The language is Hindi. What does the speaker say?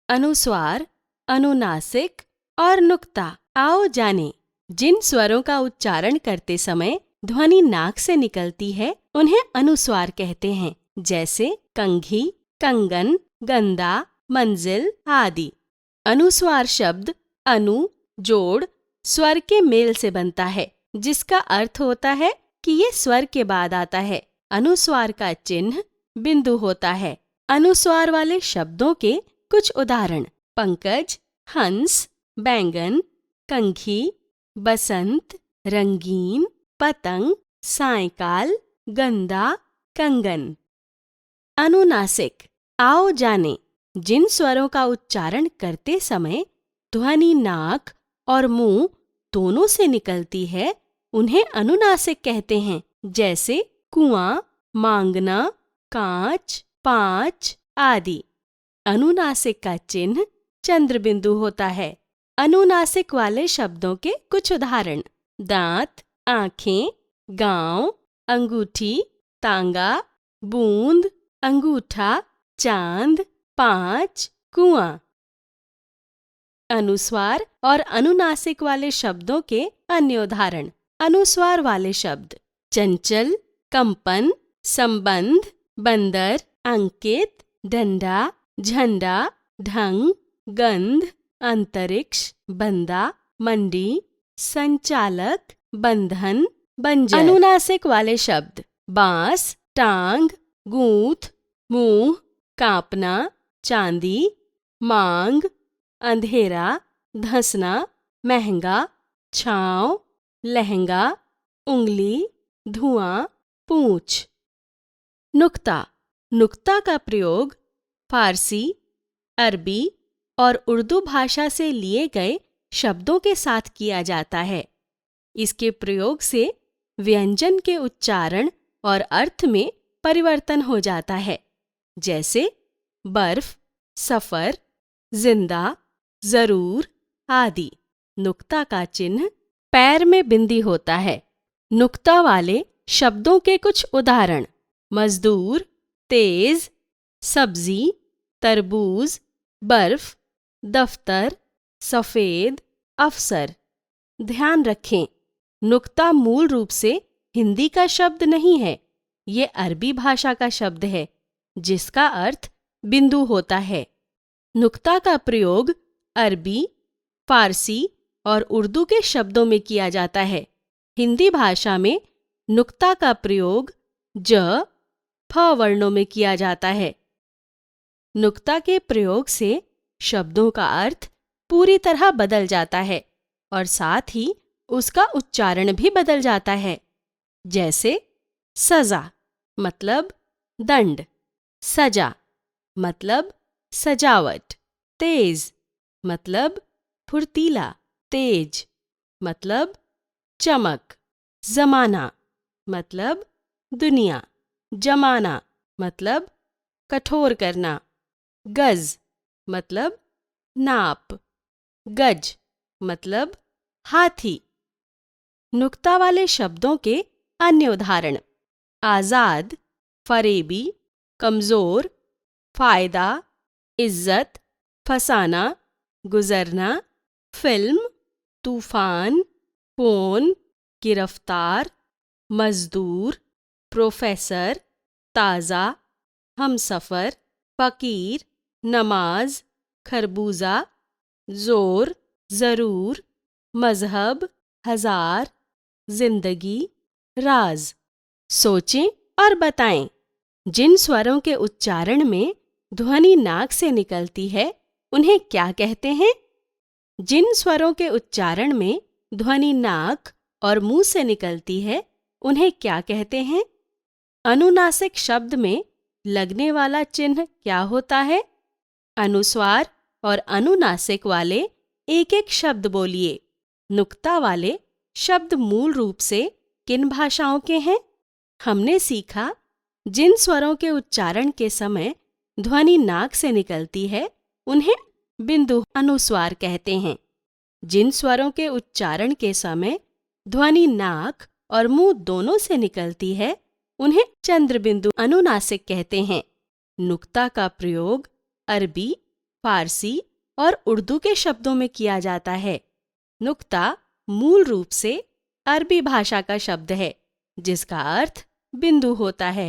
अनुस्वार, अनुनासिक और नुक्ता। आओ जानें, जिन स्वरों का उच्चारण करते समय ध्वनि नाक से निकलती है उन्हें अनुस्वार कहते हैं, जैसे कंघी, कंगन, गंदा, मंजिल आदि। अनुस्वार शब्द अनु जोड़ स्वर के मेल से बनता है, जिसका अर्थ होता है कि ये स्वर के बाद आता है। अनुस्वार का चिन्ह बिंदु होता है। अनुस्वार वाले शब्दों के कुछ उदाहरण: पंकज, हंस, बैंगन, कंघी, बसंत, रंगीन, पतंग, सायंकाल, गंदा, कंगन। अनुनासिक। आओ जानें, जिन स्वरों का उच्चारण करते समय ध्वनि नाक और मुंह दोनों से निकलती है उन्हें अनुनासिक कहते हैं, जैसे कुआं, मांगना, कांच, पांच आदि। अनुनासिक का चिन्ह चंद्र बिंदु होता है। अनुनासिक वाले शब्दों के कुछ उदाहरण: दांत, आंखें, गांव, अंगूठी, तांगा, बूंद, अंगूठा, चांद, पांच, कुआं। अनुस्वार और अनुनासिक वाले शब्दों के अन्य उदाहरण: अनुस्वार वाले शब्द: चंचल, कंपन, संबंध, बंदर, अंकित, डंडा, झंडा, ढंग, गंध, अंतरिक्ष, बंदा, मंडी, संचालक, बंधन, बंजर। अनुनासिक वाले शब्द: बांस, टांग, गूंथ, मुंह, कांपना, चांदी, मांग, अंधेरा, धंसना, महंगा, छांव, लहंगा, उंगली, धुआं, पूंछ। नुक्ता। नुक्ता का प्रयोग फारसी, अरबी और उर्दू भाषा से लिए गए शब्दों के साथ किया जाता है। इसके प्रयोग से व्यंजन के उच्चारण और अर्थ में परिवर्तन हो जाता है, जैसे बर्फ, सफर, जिंदा, जरूर आदि। नुक्ता का चिन्ह पैर में बिंदी होता है। नुक्ता वाले शब्दों के कुछ उदाहरण: मजदूर, तेज, सब्जी, तरबूज, बर्फ, दफ्तर, सफेद, अफसर। ध्यान रखें, नुक्ता मूल रूप से हिंदी का शब्द नहीं है, ये अरबी भाषा का शब्द है, जिसका अर्थ बिंदु होता है। नुक्ता का प्रयोग अरबी, फारसी और उर्दू के शब्दों में किया जाता है। हिंदी भाषा में नुक्ता का प्रयोग ज, फ वर्णों में किया जाता है। नुक्ता के प्रयोग से शब्दों का अर्थ पूरी तरह बदल जाता है और साथ ही उसका उच्चारण भी बदल जाता है, जैसे सजा मतलब दंड, सजा मतलब सजावट, तेज मतलब फुर्तीला, तेज मतलब चमक, जमाना मतलब दुनिया, जमाना मतलब कठोर करना, गज मतलब नाप, गज मतलब हाथी। नुक्ता वाले शब्दों के अन्य उदाहरण: आजाद, फरेबी, कमजोर, फायदा, इज्जत, फसाना, गुजरना, फिल्म, तूफान, फोन, गिरफ्तार, मजदूर, प्रोफेसर, ताज़ा, हमसफर, फकीर, नमाज, खरबूजा, जोर, जरूर, मजहब, हजार, जिंदगी, राज। सोचें और बताएं, जिन स्वरों के उच्चारण में ध्वनि नाक से निकलती है उन्हें क्या कहते हैं? जिन स्वरों के उच्चारण में ध्वनि नाक और मुंह से निकलती है उन्हें क्या कहते हैं? अनुनासिक शब्द में लगने वाला चिन्ह क्या होता है? अनुस्वार और अनुनासिक वाले एक एक शब्द बोलिए। नुक्ता वाले शब्द मूल रूप से किन भाषाओं के हैं? हमने सीखा, जिन स्वरों के उच्चारण के समय ध्वनि नाक से निकलती है उन्हें बिंदु अनुस्वार कहते हैं। जिन स्वरों के उच्चारण के समय ध्वनि नाक और मुंह दोनों से निकलती है उन्हें चंद्र बिंदु अनुनासिक कहते हैं। नुक्ता का प्रयोग अरबी, फारसी और उर्दू के शब्दों में किया जाता है। नुक्ता मूल रूप से अरबी भाषा का शब्द है जिसका अर्थ बिंदु होता है।